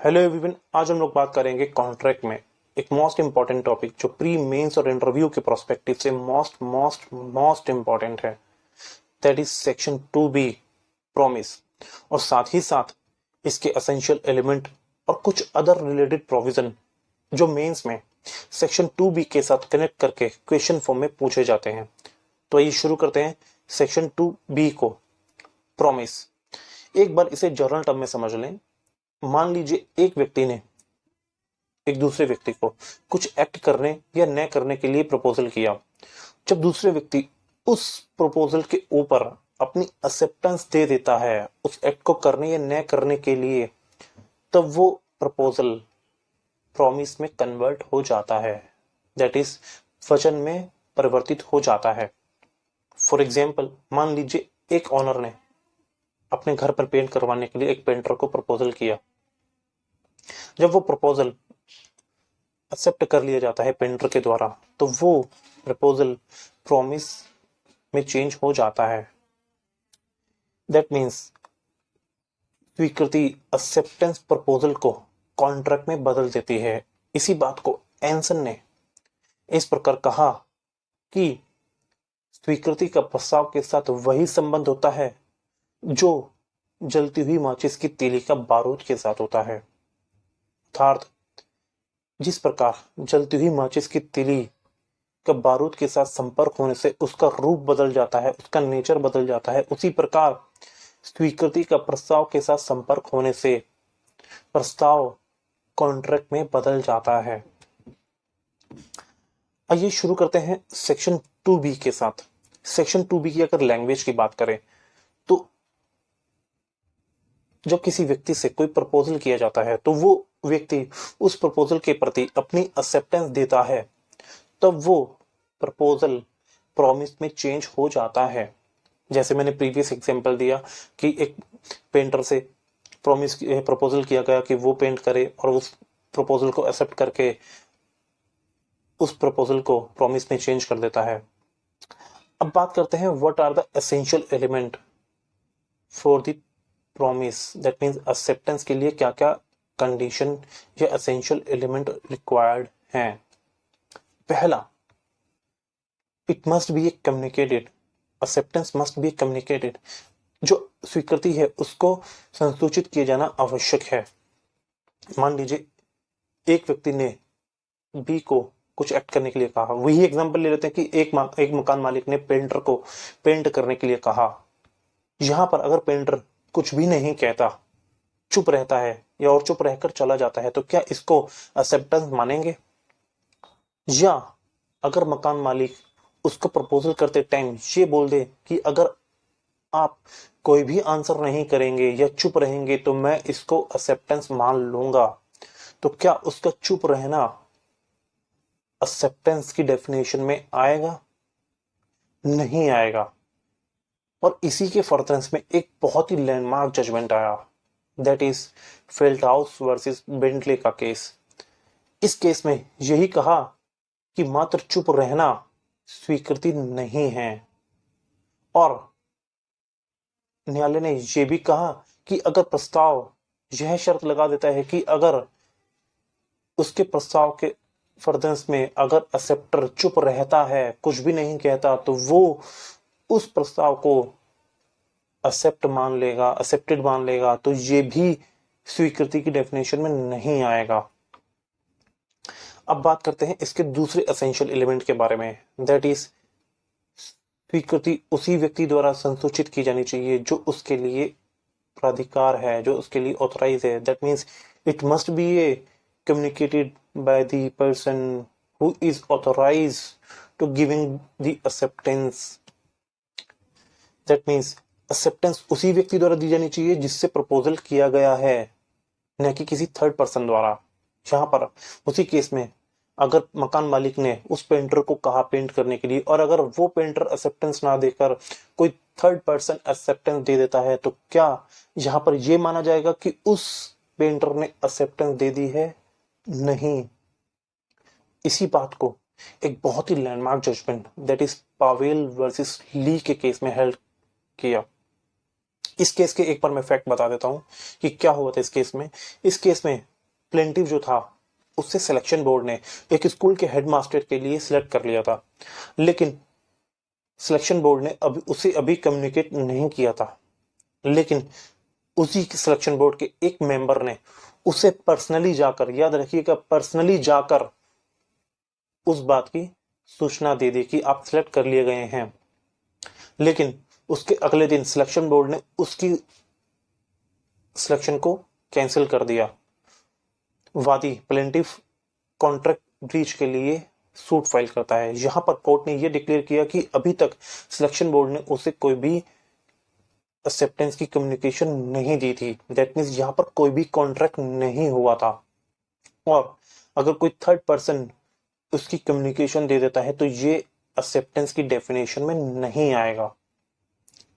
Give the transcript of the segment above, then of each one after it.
Hello everyone, आज हम लोग बात करेंगे कॉन्ट्रैक्ट में एक मोस्ट इंपॉर्टेंट टॉपिक जो प्री मेंस और इंटरव्यू के प्रोस्पेक्टिव से मोस्ट मोस्ट मोस्ट इंपॉर्टेंट है। That is section 2B promise, और साथ ही साथ इसके एसेंशियल एलिमेंट और कुछ अदर रिलेटेड प्रोविजन जो मेंस में सेक्शन 2B के साथ कनेक्ट करके क्वेश्चन फॉर्म में पूछे जाते हैं। तो आइए शुरू करते हैं सेक्शन 2B को। प्रॉमिस, एक बार इसे जर्नल टर्म में समझ लें। मान लीजिए एक व्यक्ति ने एक दूसरे व्यक्ति को कुछ एक्ट करने या न करने के लिए प्रपोजल किया। जब दूसरे व्यक्ति उस प्रपोजल के ऊपर अपनी एक्सेप्टेंस दे देता है उस एक्ट को करने या न करने के लिए, तब वो प्रपोजल प्रॉमिस में कन्वर्ट हो जाता है, दैट इज वचन में परिवर्तित हो जाता है। फॉर एग्जाम्पल, मान लीजिए एक ऑनर ने अपने घर पर पेंट करवाने के लिए एक पेंटर को प्रपोजल किया। जब वो प्रपोजल एक्सेप्ट कर लिया जाता है पेंटर के द्वारा, तो वो प्रपोजल प्रॉमिस में चेंज हो जाता है। दैट मीन्स स्वीकृति एक्सेप्टेंस प्रपोजल को कॉन्ट्रैक्ट में बदल देती है। इसी बात को एंसन ने इस प्रकार कहा कि स्वीकृति का प्रस्ताव के साथ वही संबंध होता है जो जलती हुई माचिस की तीली का बारूद के साथ होता है। अर्थात जिस प्रकार जलती हुई माचिस की तीली का बारूद के साथ संपर्क होने से उसका रूप बदल जाता है, उसका नेचर बदल जाता है, उसी प्रकार स्वीकृति का प्रस्ताव के साथ संपर्क होने से प्रस्ताव कॉन्ट्रैक्ट में बदल जाता है। आइए शुरू करते हैं सेक्शन 2B के साथ। सेक्शन 2B की अगर लैंग्वेज की बात करें तो जब किसी व्यक्ति से कोई प्रपोजल किया जाता है तो वो व्यक्ति उस प्रपोजल के प्रति अपनी एक्सेप्टेंस देता है, तब वो प्रपोजल प्रॉमिस में चेंज हो जाता है। जैसे मैंने प्रीवियस एग्जांपल दिया कि एक पेंटर से प्रपोजल किया गया कि वो पेंट करे और उस प्रपोजल को एक्सेप्ट करके उस प्रपोजल को प्रॉमिस में चेंज कर देता है। अब बात करते हैं what are the essential element for the promise, that means acceptance के लिए क्या क्या कंडीशन या एसेंशियल एलिमेंट रिक्वायर्ड हैं। पहला, it must be communicated, acceptance must be communicated. जो स्वीकृति है उसको संसूचित किया जाना आवश्यक है। मान लीजिए एक व्यक्ति ने बी को कुछ एक्ट करने के लिए कहा। वही एग्जांपल ले लेते हैं कि एक मकान मालिक ने पेंटर को पेंट करने के लिए कहा। यहां पर अगर पेंटर कुछ भी नहीं कहता, चुप रहता है या और चुप रहकर चला जाता है, तो क्या इसको एक्सेप्टेंस मानेंगे? या अगर मकान मालिक उसको प्रपोजल करते टाइम ये बोल दे कि अगर आप कोई भी आंसर नहीं करेंगे या चुप रहेंगे तो मैं इसको एक्सेप्टेंस मान लूंगा, तो क्या उसका चुप रहना एक्सेप्टेंस की डेफिनेशन में आएगा? नहीं आएगा। और इसी के फर्दरेंस में एक बहुत ही लैंडमार्क जजमेंट आया, दैट इज फेल्टहाउस वर्सेस बेंटले का केस। इस केस में यही कहा कि मात्र चुप रहना स्वीकृति नहीं है, और न्यायालय ने यह भी कहा कि अगर प्रस्ताव यह शर्त लगा देता है कि अगर उसके प्रस्ताव के फर्दरेंस में अगर एक्सेप्टर चुप रहता है, कुछ भी नहीं कहता, तो वो उस प्रस्ताव को एक्सेप्टेड मान लेगा, तो ये भी स्वीकृति की डेफिनेशन में नहीं आएगा। अब बात करते हैं इसके दूसरे एसेंशियल एलिमेंट के बारे में, दैट इज स्वीकृति उसी व्यक्ति द्वारा संसूचित की जानी चाहिए जो उसके लिए प्राधिकार है, जो उसके लिए ऑथराइज है। That means it must be communicated by the person who is authorized to giving the acceptance. That means acceptance उसी व्यक्ति द्वारा दी जानी चाहिए जिससे प्रपोजल किया गया है, न कि किसी थर्ड पर्सन द्वारा। यहाँ पर उसी केस में अगर मकान मालिक ने उस पेंटर को कहा पेंट करने के लिए, और अगर वो पेंटर एक्सेप्टेंस ना देकर कोई थर्ड पर्सन एक्सेप्टेंस दे देता है, तो क्या यहाँ पर यह माना जाएगा कि उस पेंटर ने एक्सेप्टेंस दे दी है? नहीं। इसी बात को एक बहुत ही landmark judgment, that is Powell versus Lee के केस में हेल्ड किया। इस केस के एक बार मैं फैक्ट बता देता हूं कि क्या हुआ था इस केस में। इस केस में प्लेंटिव जो था उससे सिलेक्शन बोर्ड ने एक स्कूल के हेडमास्टर के लिए सिलेक्ट कर लिया था, लेकिन सिलेक्शन बोर्ड ने उसे अभी कम्युनिकेट नहीं किया था। लेकिन उसी सिलेक्शन बोर्ड के एक मेंबर ने उसे पर्सनली जाकर, याद रखिएगा, पर्सनली जाकर उस बात की सूचना दे दी कि आप सिलेक्ट कर लिए गए हैं। लेकिन उसके अगले दिन सिलेक्शन बोर्ड ने उसकी सिलेक्शन को कैंसिल कर दिया। वादी प्लेंटिव कॉन्ट्रैक्ट ब्रीच के लिए सूट फाइल करता है। यहां पर कोर्ट ने यह डिक्लेयर किया कि अभी तक सिलेक्शन बोर्ड ने उसे कोई भी एक्सेप्टेंस की कम्युनिकेशन नहीं दी थी। दैट मीन्स यहां पर कोई भी कॉन्ट्रैक्ट नहीं हुआ था, और अगर कोई थर्ड पर्सन उसकी कम्युनिकेशन दे देता है तो ये एक्सेप्टेंस की डेफिनेशन में नहीं आएगा,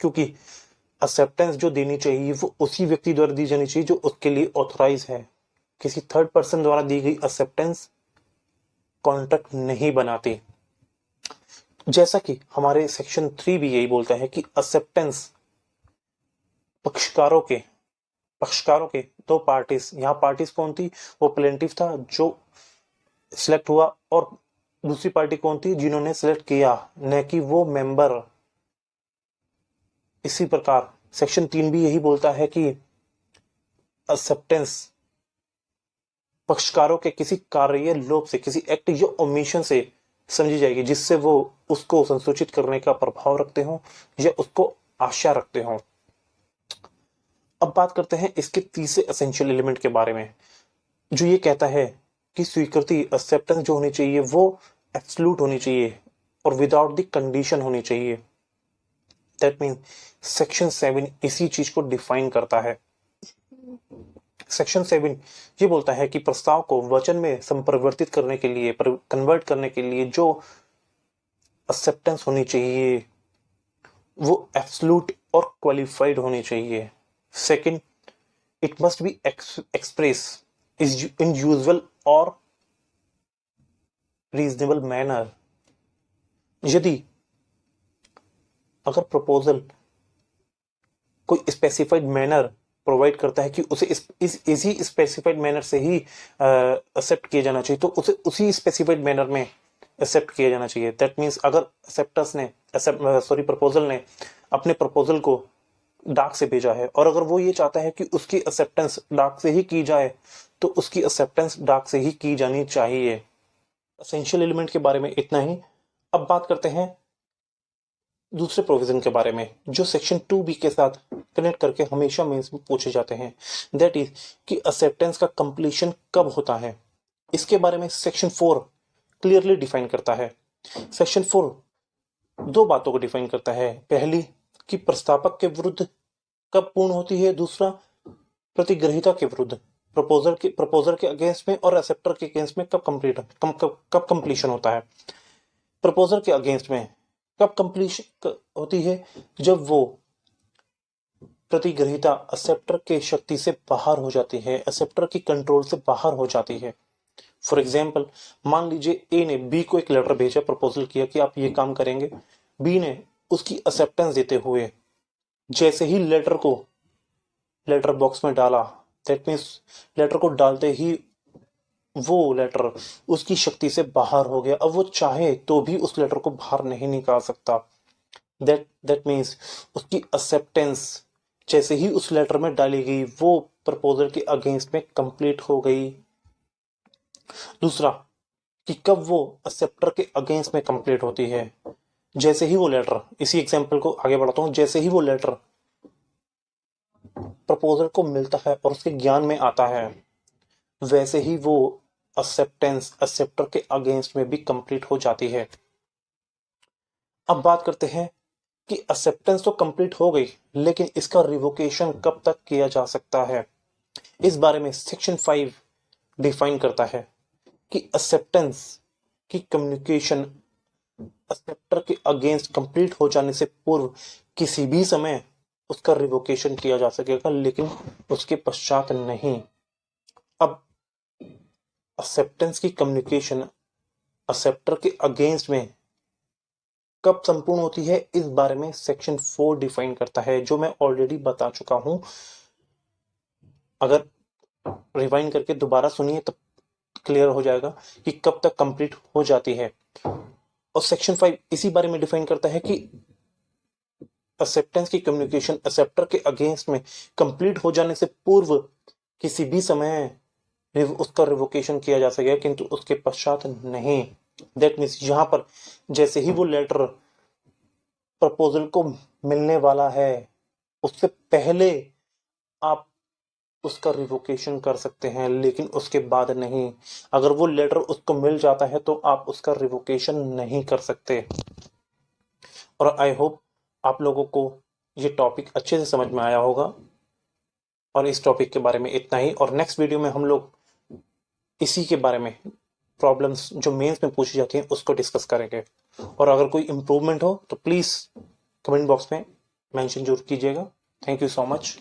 क्योंकि एक्सेप्टेंस जो देनी चाहिए वो उसी व्यक्ति द्वारा दी जानी चाहिए जो उसके लिए ऑथराइज है। किसी थर्ड पर्सन द्वारा दी गई एक्सेप्टेंस कॉन्ट्रैक्ट नहीं बनाती। जैसा कि हमारे सेक्शन 3 भी यही बोलता है कि एक्सेप्टेंस पक्षकारों के दो पार्टीज, यहां पार्टीज कौन थी, वो प्लेंटिव था जो सिलेक्ट हुआ, और दूसरी पार्टी कौन थी, जिन्होंने सिलेक्ट किया, न कि वो मेंबर। इसी प्रकार सेक्शन 3 भी यही बोलता है कि एक्सेप्टेंस पक्षकारों के किसी कार्य या लोभ से, किसी एक्ट या ओमिशन से समझी जाएगी जिससे वो उसको संसूचित करने का प्रभाव रखते हो या उसको आशा रखते हो। अब बात करते हैं इसके तीसरे एसेंशियल एलिमेंट के बारे में, जो ये कहता है कि स्वीकृति, एक्सेप्टेंस जो होनी चाहिए वो एब्सोल्यूट होनी चाहिए और विदाउट द कंडीशन होनी चाहिए। दैट मीन सेक्शन 7 इसी चीज को डिफाइन करता है। सेक्शन 7 ये बोलता है कि प्रस्ताव को वचन में संपरिवर्तित करने के लिए, कन्वर्ट करने के लिए जो एक्सेप्टेंस होनी चाहिए वो एब्सोल्यूट और क्वालिफाइड होनी चाहिए। Second, it must be express in usual और रीजनेबल मैनर। यदि अगर प्रपोजल कोई स्पेसिफाइड मैनर प्रोवाइड करता है कि उसे इसी स्पेसिफाइड मैनर से ही एक्सेप्ट किया जाना चाहिए, तो उसे उसी स्पेसिफाइड मैनर में एक्सेप्ट किया जाना चाहिए। दैट मीन्स अगर प्रपोजल ने अपने प्रपोजल को डाक से भेजा है और अगर वो ये चाहता है कि उसकी एक्सेप्टेंस डाक से ही की जाए, तो उसकी एक्सेप्टेंस डाक से ही की जानी चाहिए। एसेंशियल एलिमेंट के बारे में इतना ही। अब बात करते हैं दूसरे प्रोविजन के बारे में जो सेक्शन 2B के साथ कनेक्ट करके हमेशा मेंस में पूछे जाते हैं। दैट इज कि एक्सेप्टेंस का कंप्लीशन कब होता है। इसके बारे में सेक्शन 4 क्लियरली डिफाइन करता है। सेक्शन 4 दो बातों को डिफाइन करता है। पहली कि प्रस्तावक के विरुद्ध कब पूर्ण होती है, दूसरा प्रतिग्रहिता के विरुद्ध, प्रपोजर के अगेंस्ट में और एक्सेप्टर के अगेंस्ट में कब कंप्लीशन होता है। प्रपोजर के अगेंस्ट में कब कंप्लीशन होती है, जब वो प्रतिग्रहिता एक्सेप्टर के शक्ति से बाहर हो जाती है, एक्सेप्टर की कंट्रोल से बाहर हो जाती है। फॉर एग्जाम्पल, मान लीजिए ए ने बी को एक लेटर भेजा, प्रपोजल किया कि आप ये काम करेंगे। बी ने उसकी एक्सेप्टेंस देते हुए जैसे ही लेटर को लेटर बॉक्स में डाला, दैट मीन्स लेटर को डालते ही वो लेटर उसकी शक्ति से बाहर हो गया। अब वो चाहे तो भी उस लेटर को बाहर नहीं निकाल सकता। दैट मीन्स उसकी एक्सेप्टेंस जैसे ही उस लेटर में डाली गई वो प्रपोजल के अगेंस्ट में कंप्लीट हो गई। दूसरा कि कब वो एक्सेप्टर के अगेंस्ट में कंप्लीट होती है, जैसे ही वो लेटर, इसी एग्जांपल को आगे बढ़ाता हूं, जैसे ही वो लेटर प्रपोजल को मिलता है और उसके ज्ञान में आता है, वैसे ही वो एक्सेप्टेंस एक्सेप्टर के अगेंस्ट में भी कंप्लीट हो जाती है। अब बात करते हैं कि एक्सेप्टेंस तो कंप्लीट हो गई, लेकिन इसका रिवोकेशन कब तक किया जा सकता है। इस बारे में सेक्शन 5 डिफाइन करता है कि एक्सेप्टेंस की कम्युनिकेशन एक्सेप्टर के अगेंस्ट कंप्लीट हो जाने से पूर्व किसी भी समय उसका रिवोकेशन किया जा सकेगा, लेकिन उसके पश्चात नहीं। अब एक्सेप्टेंस की कम्युनिकेशन एक्सेप्टर के अगेंस्ट में कब संपूर्ण होती है, इस बारे में सेक्शन 4 डिफाइन करता है, जो मैं ऑलरेडी बता चुका हूं। अगर रिवाइंड करके दोबारा सुनिए, तब क्लियर हो जाएगा कि कब तक कंप्लीट हो जाती है। और सेक्शन 5 इसी बारे में डिफाइन करता है कि एक्सेप्टेंस की कम्युनिकेशन एक्सेप्टर के अगेंस्ट में कंप्लीट हो जाने से पूर्व किसी भी समय उसका रिवोकेशन किया जा सकेगा, किंतु उसके पश्चात नहीं। दैट मीन्स यहाँ पर जैसे ही वो लेटर प्रपोजल को मिलने वाला है, उससे पहले आप उसका रिवोकेशन कर सकते हैं, लेकिन उसके बाद नहीं। अगर वो लेटर उसको मिल जाता है तो आप उसका रिवोकेशन नहीं कर सकते। और आई होप आप लोगों को ये टॉपिक अच्छे से समझ में आया होगा। और इस टॉपिक के बारे में इतना ही, और नेक्स्ट वीडियो में हम लोग इसी के बारे में प्रॉब्लम्स जो मेंस में पूछी जाती हैं उसको डिस्कस करेंगे। और अगर कोई इम्प्रूवमेंट हो तो प्लीज़ कमेंट बॉक्स में मेंशन जरूर कीजिएगा। Thank you so much.